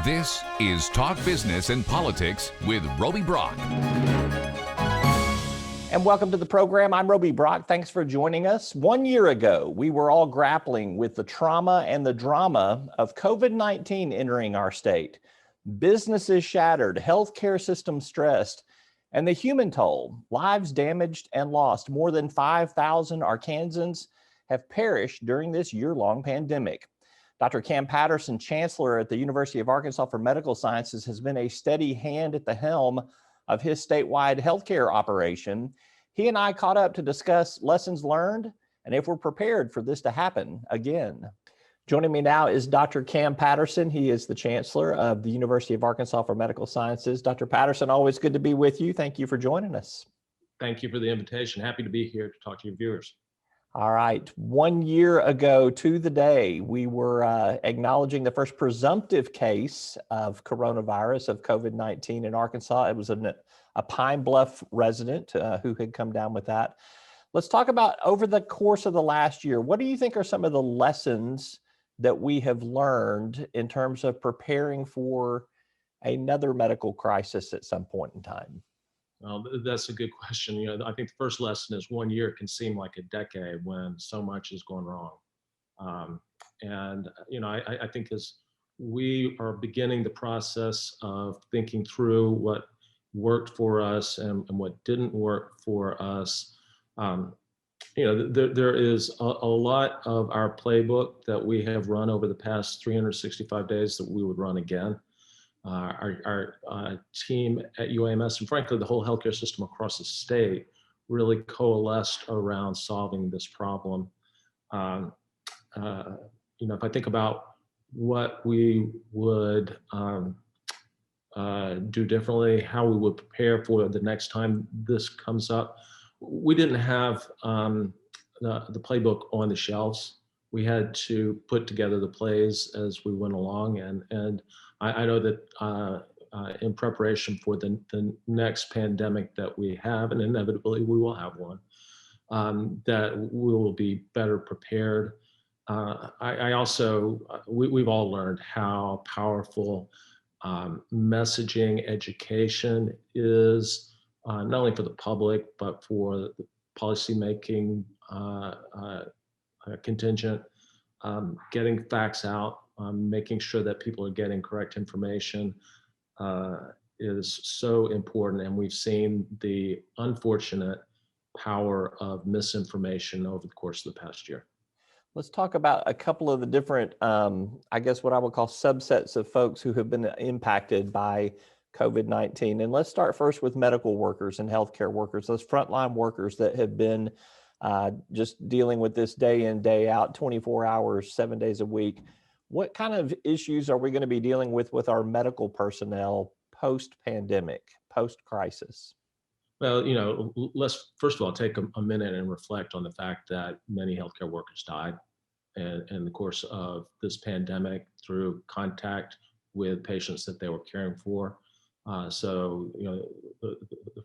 This is Talk Business and Politics with Roby Brock. And welcome to the program. I'm Roby Brock. Thanks for joining us. 1 year ago, we were all grappling with the trauma and the drama of COVID-19 entering our state. Businesses shattered, healthcare systems stressed, and the human toll, lives damaged and lost. More than 5,000 Arkansans have perished during this year-long pandemic. Dr. Cam Patterson, Chancellor at the University of Arkansas for Medical Sciences, has been a steady hand at the helm of his statewide healthcare operation. He and I caught up to discuss lessons learned and if we're prepared for this to happen again. Joining me now is Dr. Cam Patterson. He is the Chancellor of the University of Arkansas for Medical Sciences. Dr. Patterson, always good to be with you. Thank you for joining us. Thank you for the invitation. Happy to be here to talk to your viewers. All right. 1 year ago to the day, we were acknowledging the first presumptive case of coronavirus, of COVID-19 in Arkansas. It was a Pine Bluff resident who had come down with that. Let's talk about over the course of the last year, what do you think are some of the lessons that we have learned in terms of preparing for another medical crisis at some point in time? Well, that's a good question. I think the first lesson is 1 year can seem like a decade when so much is going wrong. I think as we are beginning the process of thinking through what worked for us and what didn't work for us, there is a lot of our playbook that we have run over the past 365 days that we would run again. Our team at UAMS, and frankly, the whole healthcare system across the state, really coalesced around solving this problem. If I think about what we would do differently, how we would prepare for the next time this comes up, we didn't have the playbook on the shelves. We had to put together the plays as we went along, and I know that in preparation for the next pandemic that we have, and inevitably we will have one, that we will be better prepared. We've all learned how powerful messaging education is, not only for the public, but for the policymaking contingent, getting facts out, making sure that people are getting correct information is so important. And we've seen the unfortunate power of misinformation over the course of the past year. Let's talk about a couple of the different, I guess what I would call subsets of folks who have been impacted by COVID-19. And let's start first with medical workers and healthcare workers, those frontline workers that have been just dealing with this day in, day out, 24 hours, 7 days a week. What kind of issues are we going to be dealing with our medical personnel post-pandemic, post-crisis? Well, let's first of all take a minute and reflect on the fact that many healthcare workers died in the course of this pandemic through contact with patients that they were caring for. The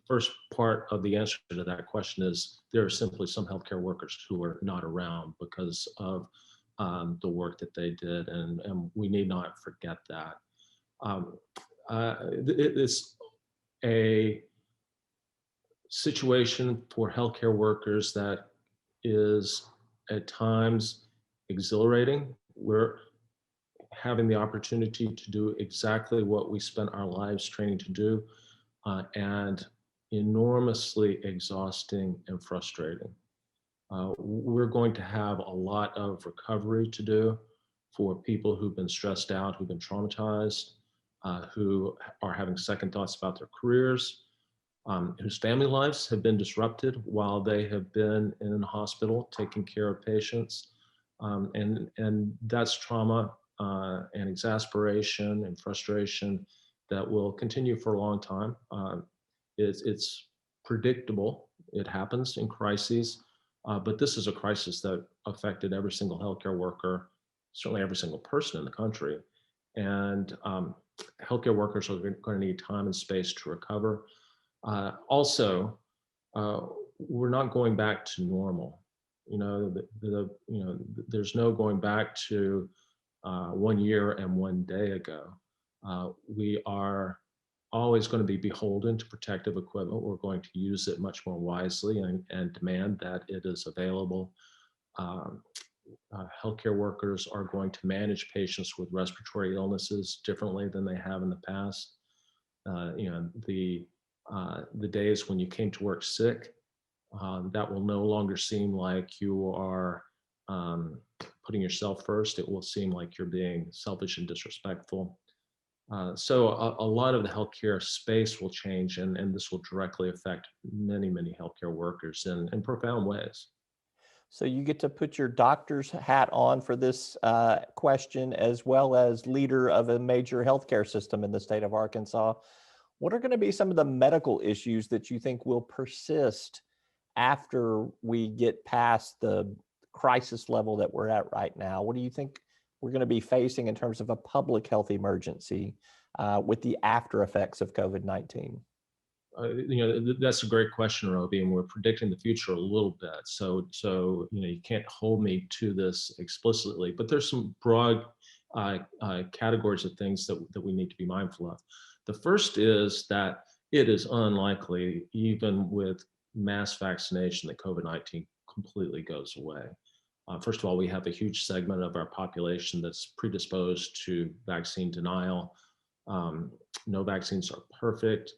first part of the answer to that question is there are simply some healthcare workers who are not around because of the work that they did, and we need not forget that. It's a situation for healthcare workers that is at times exhilarating. We're having the opportunity to do exactly what we spent our lives training to do, and enormously exhausting and frustrating. We're going to have a lot of recovery to do for people who've been stressed out, who've been traumatized, who are having second thoughts about their careers, whose family lives have been disrupted while they have been in the hospital taking care of patients. And that's trauma and exasperation and frustration that will continue for a long time. It's predictable. It happens in crises, but this is a crisis that affected every single healthcare worker, certainly every single person in the country. And healthcare workers are going to need time and space to recover. Also, we're not going back to normal. There's no going back to 1 year and 1 day ago. We are always going to be beholden to protective equipment. We're going to use it much more wisely and demand that it is available. Um, Healthcare workers are going to manage patients with respiratory illnesses differently than they have in the past. The days when you came to work sick, that will no longer seem like you are putting yourself first. It will seem like you're being selfish and disrespectful. So a lot of the healthcare space will change, and this will directly affect many, many healthcare workers in profound ways. So you get to put your doctor's hat on for this question, as well as leader of a major healthcare system in the state of Arkansas. What are going to be some of the medical issues that you think will persist after we get past the crisis level that we're at right now? What do you think we're going to be facing in terms of a public health emergency with the after effects of COVID-19? That's a great question, Roby, and we're predicting the future a little bit. So you can't hold me to this explicitly, but there's some broad categories of things that we need to be mindful of. The first is that it is unlikely, even with mass vaccination, that COVID-19 completely goes away. First of all, we have a huge segment of our population that's predisposed to vaccine denial. No vaccines are perfect.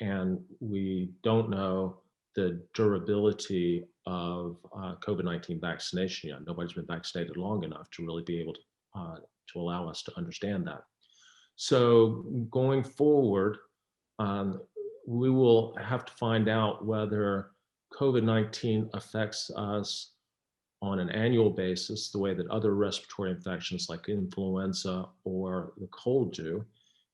And we don't know the durability of COVID-19 vaccination yet. Nobody's been vaccinated long enough to really be able to allow us to understand that. So going forward, we will have to find out whether COVID-19 affects us on an annual basis the way that other respiratory infections like influenza or the cold do,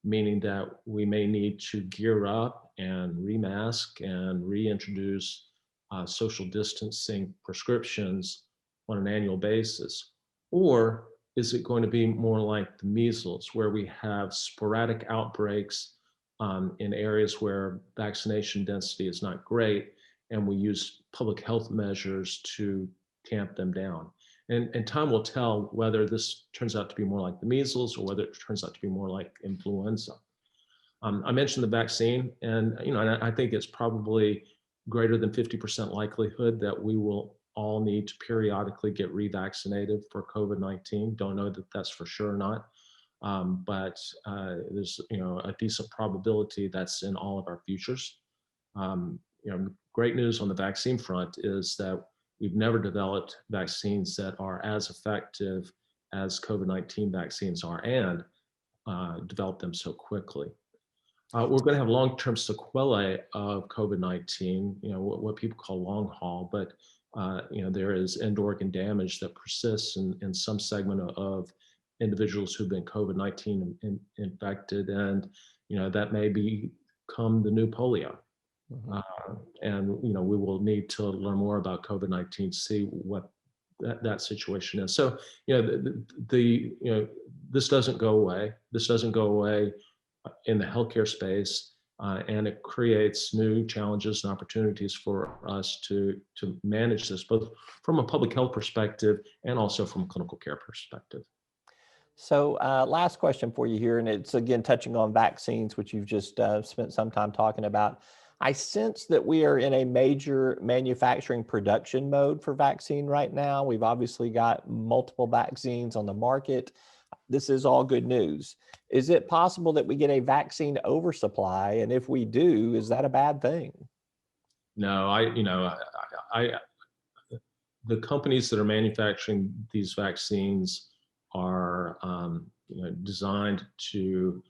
meaning that we may need to gear up and remask and reintroduce social distancing prescriptions on an annual basis? Or is it going to be more like the measles, where we have sporadic outbreaks in areas where vaccination density is not great, and we use public health measures to tamp them down? And time will tell whether this turns out to be more like the measles or whether it turns out to be more like influenza. I mentioned the vaccine, and I think it's probably greater than 50% likelihood that we will all need to periodically get revaccinated for COVID-19. Don't know that that's for sure or not, but there's a decent probability that's in all of our futures. Great news on the vaccine front is that we've never developed vaccines that are as effective as COVID-19 vaccines are, and developed them so quickly. We're going to have long-term sequelae of COVID-19, what people call long haul, but there is end organ damage that persists in some segment of individuals who've been COVID-19 infected, and that may become the new polio. And we will need to learn more about COVID-19 to see what that situation is. So this doesn't go away. This doesn't go away in the healthcare space, and it creates new challenges and opportunities for us to manage this, both from a public health perspective and also from a clinical care perspective. So last question for you here, and it's again touching on vaccines, which you've just spent some time talking about. I sense that we are in a major manufacturing production mode for vaccine right now. We've obviously got multiple vaccines on the market. This is all good news. Is it possible that we get a vaccine oversupply? And if we do, is that a bad thing? No, the companies that are manufacturing these vaccines are designed to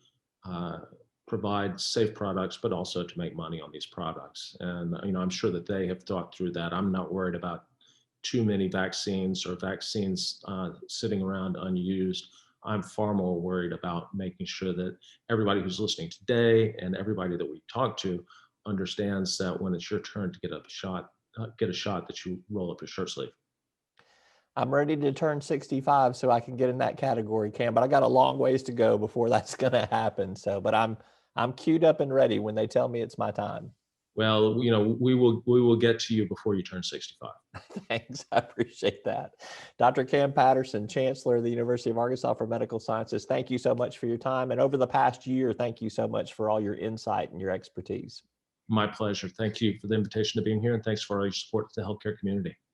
provide safe products, but also to make money on these products. And I'm sure that they have thought through that. I'm not worried about too many vaccines or vaccines sitting around unused. I'm far more worried about making sure that everybody who's listening today and everybody that we talk to understands that when it's your turn to get a shot that you roll up your shirt sleeve. I'm ready to turn 65 so I can get in that category, Cam, but I got a long ways to go before that's going to happen. So, but I'm queued up and ready when they tell me it's my time. Well, we will get to you before you turn 65. Thanks. I appreciate that. Dr. Cam Patterson, Chancellor of the University of Arkansas for Medical Sciences, thank you so much for your time. And over the past year, thank you so much for all your insight and your expertise. My pleasure. Thank you for the invitation to being here, and thanks for all your support to the healthcare community.